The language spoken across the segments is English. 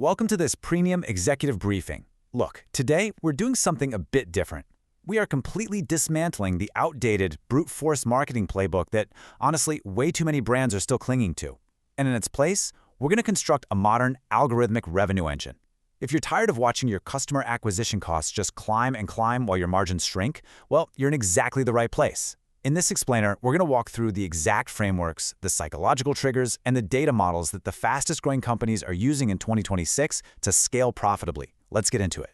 Welcome to this premium executive briefing. Look, today we're doing something a bit different. We are completely dismantling the outdated, brute force marketing playbook that, honestly, way too many brands are still clinging to. And in its place, we're going to construct a modern, algorithmic revenue engine. If you're tired of watching your customer acquisition costs just climb and climb while your margins shrink, well, you're in exactly the right place. In this explainer, we're going to walk through the exact frameworks, the psychological triggers, and the data models that the fastest-growing companies are using in 2026 to scale profitably. Let's get into it.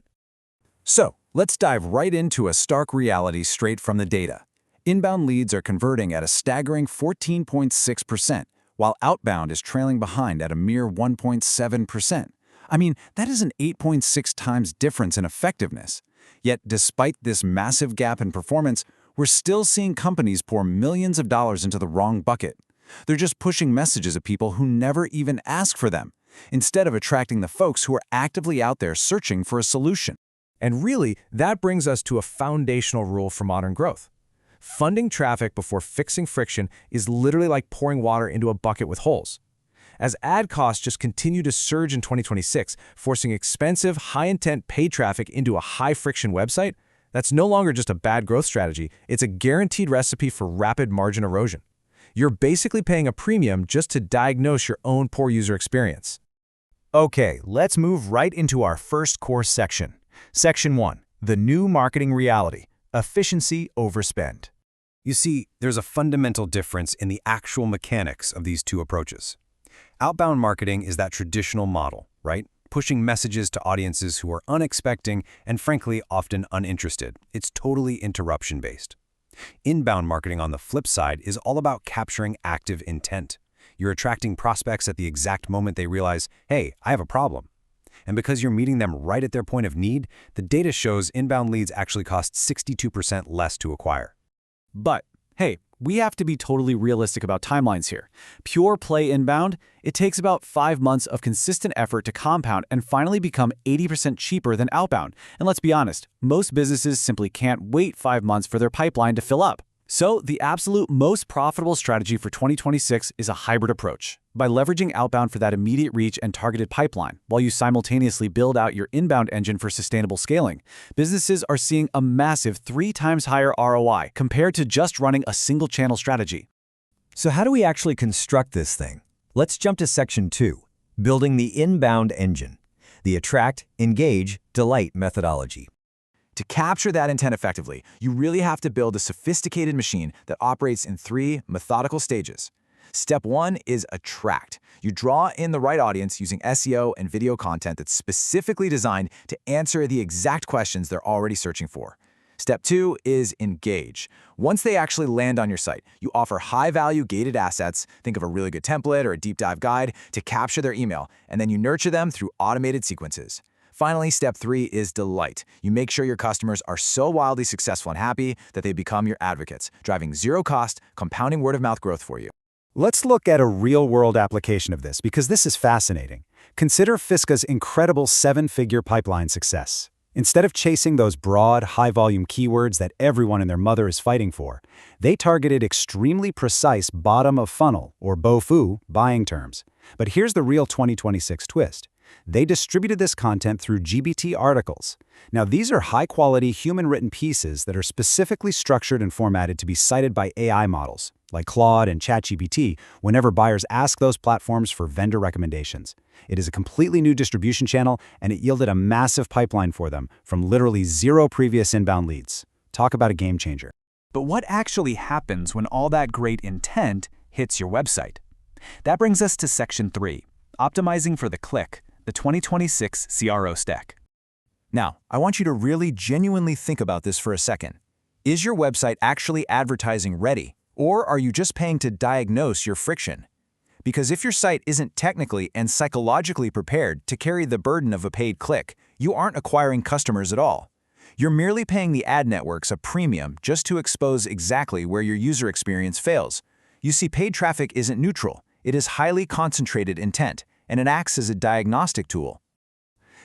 So, let's dive right into a stark reality straight from the data. Inbound leads are converting at a staggering 14.6%, while outbound is trailing behind at a mere 1.7%. I mean, that is an 8.6 times difference in effectiveness. Yet, despite this massive gap in performance, we're still seeing companies pour millions of dollars into the wrong bucket. They're just pushing messages at people who never even ask for them, instead of attracting the folks who are actively out there searching for a solution. And really, that brings us to a foundational rule for modern growth. Funding traffic before fixing friction is literally like pouring water into a bucket with holes. As ad costs just continue to surge in 2026, forcing expensive, high-intent paid traffic into a high-friction website, that's no longer just a bad growth strategy, it's a guaranteed recipe for rapid margin erosion. You're basically paying a premium just to diagnose your own poor user experience. Okay, let's move right into our first core section. Section 1, the new marketing reality, efficiency over spend. You see, there's a fundamental difference in the actual mechanics of these two approaches. Outbound marketing is that traditional model, right? Pushing messages to audiences who are unexpecting and frankly often uninterested. It's totally interruption-based. Inbound marketing on the flip side is all about capturing active intent. You're attracting prospects at the exact moment they realize, hey, I have a problem. And because you're meeting them right at their point of need, the data shows inbound leads actually cost 62% less to acquire. But, hey, we have to be totally realistic about timelines here. Pure play inbound, it takes about 5 months of consistent effort to compound and finally become 80% cheaper than outbound. And let's be honest, most businesses simply can't wait 5 months for their pipeline to fill up. So the absolute most profitable strategy for 2026 is a hybrid approach. By leveraging outbound for that immediate reach and targeted pipeline, while you simultaneously build out your inbound engine for sustainable scaling, businesses are seeing a massive 3 times higher ROI compared to just running a single channel strategy. So how do we actually construct this thing? Let's jump to Section 2, building the inbound engine, the attract, engage, delight methodology. To capture that intent effectively, you really have to build a sophisticated machine that operates in 3 methodical stages. Step 1 is attract. You draw in the right audience using SEO and video content that's specifically designed to answer the exact questions they're already searching for. Step 2 is engage. Once they actually land on your site, you offer high-value gated assets, think of a really good template or a deep dive guide, to capture their email, and then you nurture them through automated sequences. Finally, step 3 is delight. You make sure your customers are so wildly successful and happy that they become your advocates, driving zero-cost, compounding word-of-mouth growth for you. Let's look at a real-world application of this because this is fascinating. Consider Fiska's incredible 7-figure pipeline success. Instead of chasing those broad, high-volume keywords that everyone and their mother is fighting for, they targeted extremely precise bottom-of-funnel, or BOFU, buying terms. But here's the real 2026 twist. They distributed this content through GBT articles. Now, these are high-quality, human-written pieces that are specifically structured and formatted to be cited by AI models, like Claude and ChatGPT, whenever buyers ask those platforms for vendor recommendations. It is a completely new distribution channel, and it yielded a massive pipeline for them from literally 0 previous inbound leads. Talk about a game changer. But what actually happens when all that great intent hits your website? That brings us to Section 3, optimizing for the click, the 2026 CRO stack. Now, I want you to really genuinely think about this for a second. Is your website actually advertising ready, or are you just paying to diagnose your friction? Because if your site isn't technically and psychologically prepared to carry the burden of a paid click, you aren't acquiring customers at all. You're merely paying the ad networks a premium just to expose exactly where your user experience fails. You see, paid traffic isn't neutral. It is highly concentrated intent, and it acts as a diagnostic tool.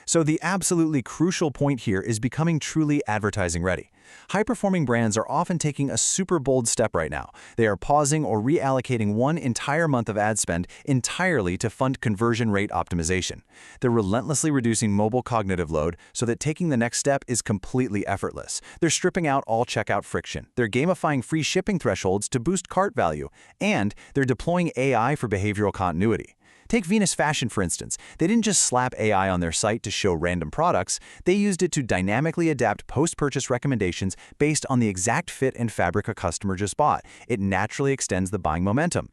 So the absolutely crucial point here is becoming truly advertising ready. High-performing brands are often taking a super bold step right now. They are pausing or reallocating one entire month of ad spend entirely to fund conversion rate optimization. They're relentlessly reducing mobile cognitive load so that taking the next step is completely effortless. They're stripping out all checkout friction. They're gamifying free shipping thresholds to boost cart value. And they're deploying AI for behavioral continuity. Take Venus Fashion, for instance. They didn't just slap AI on their site to show random products. They used it to dynamically adapt post-purchase recommendations based on the exact fit and fabric a customer just bought. It naturally extends the buying momentum.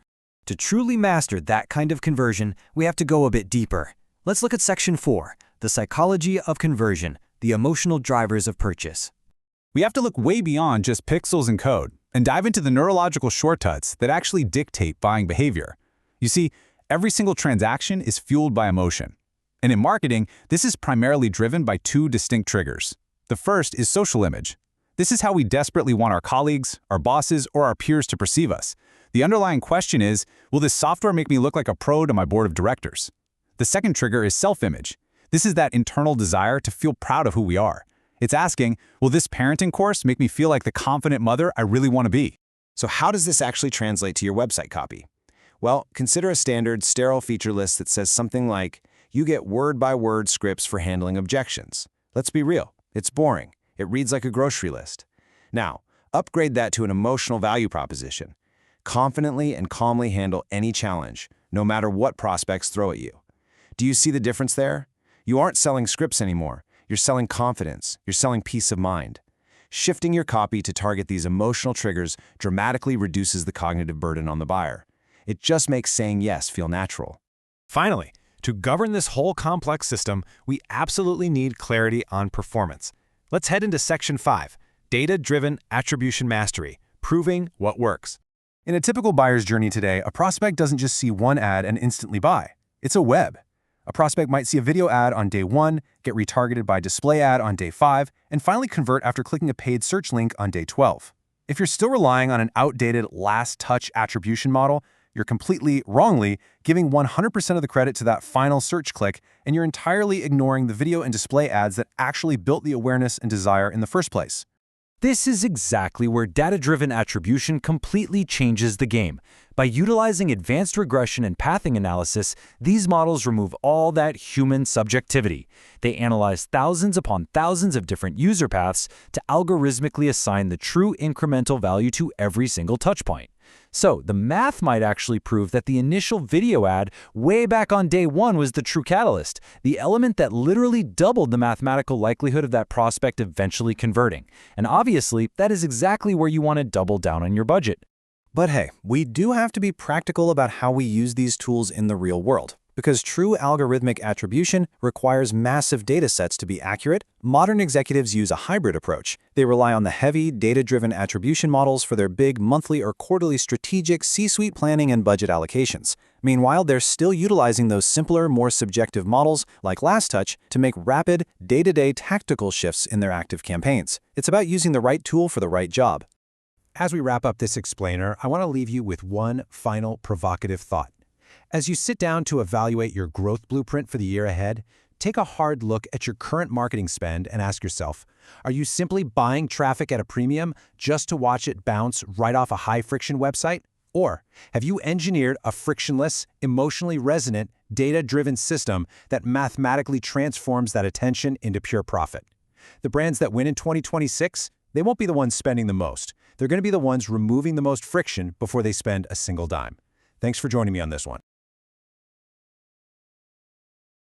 To truly master that kind of conversion, we have to go a bit deeper. Let's look at Section 4, the psychology of conversion, the emotional drivers of purchase. We have to look way beyond just pixels and code and dive into the neurological shortcuts that actually dictate buying behavior. You see, every single transaction is fueled by emotion. And in marketing, this is primarily driven by two distinct triggers. The first is social image. This is how we desperately want our colleagues, our bosses, or our peers to perceive us. The underlying question is, will this software make me look like a pro to my board of directors? The second trigger is self-image. This is that internal desire to feel proud of who we are. It's asking, will this parenting course make me feel like the confident mother I really want to be? So how does this actually translate to your website copy? Well, consider a standard, sterile feature list that says something like, you get word-by-word scripts for handling objections. Let's be real, it's boring. It reads like a grocery list. Now, upgrade that to an emotional value proposition. Confidently and calmly handle any challenge, no matter what prospects throw at you. Do you see the difference there? You aren't selling scripts anymore. You're selling confidence. You're selling peace of mind. Shifting your copy to target these emotional triggers dramatically reduces the cognitive burden on the buyer. It just makes saying yes feel natural. Finally, to govern this whole complex system, we absolutely need clarity on performance. Let's head into Section 5, Data-Driven Attribution Mastery, proving what works. In a typical buyer's journey today, a prospect doesn't just see one ad and instantly buy. It's a web. A prospect might see a video ad on day 1, get retargeted by a display ad on day 5, and finally convert after clicking a paid search link on day 12. If you're still relying on an outdated last-touch attribution model, you're completely, wrongly, giving 100% of the credit to that final search click, and you're entirely ignoring the video and display ads that actually built the awareness and desire in the first place. This is exactly where data-driven attribution completely changes the game. By utilizing advanced regression and pathing analysis, these models remove all that human subjectivity. They analyze thousands upon thousands of different user paths to algorithmically assign the true incremental value to every single touchpoint. So the math might actually prove that the initial video ad way back on day 1 was the true catalyst, the element that literally doubled the mathematical likelihood of that prospect eventually converting. And obviously, that is exactly where you want to double down on your budget. But hey, we do have to be practical about how we use these tools in the real world. Because true algorithmic attribution requires massive data sets to be accurate, modern executives use a hybrid approach. They rely on the heavy, data-driven attribution models for their big monthly or quarterly strategic C-suite planning and budget allocations. Meanwhile, they're still utilizing those simpler, more subjective models, like Last Touch, to make rapid, day-to-day tactical shifts in their active campaigns. It's about using the right tool for the right job. As we wrap up this explainer, I want to leave you with one final provocative thought. As you sit down to evaluate your growth blueprint for the year ahead, take a hard look at your current marketing spend and ask yourself, are you simply buying traffic at a premium just to watch it bounce right off a high-friction website? Or have you engineered a frictionless, emotionally resonant, data-driven system that mathematically transforms that attention into pure profit? The brands that win in 2026, they won't be the ones spending the most. They're going to be the ones removing the most friction before they spend a single dime. Thanks for joining me on this one.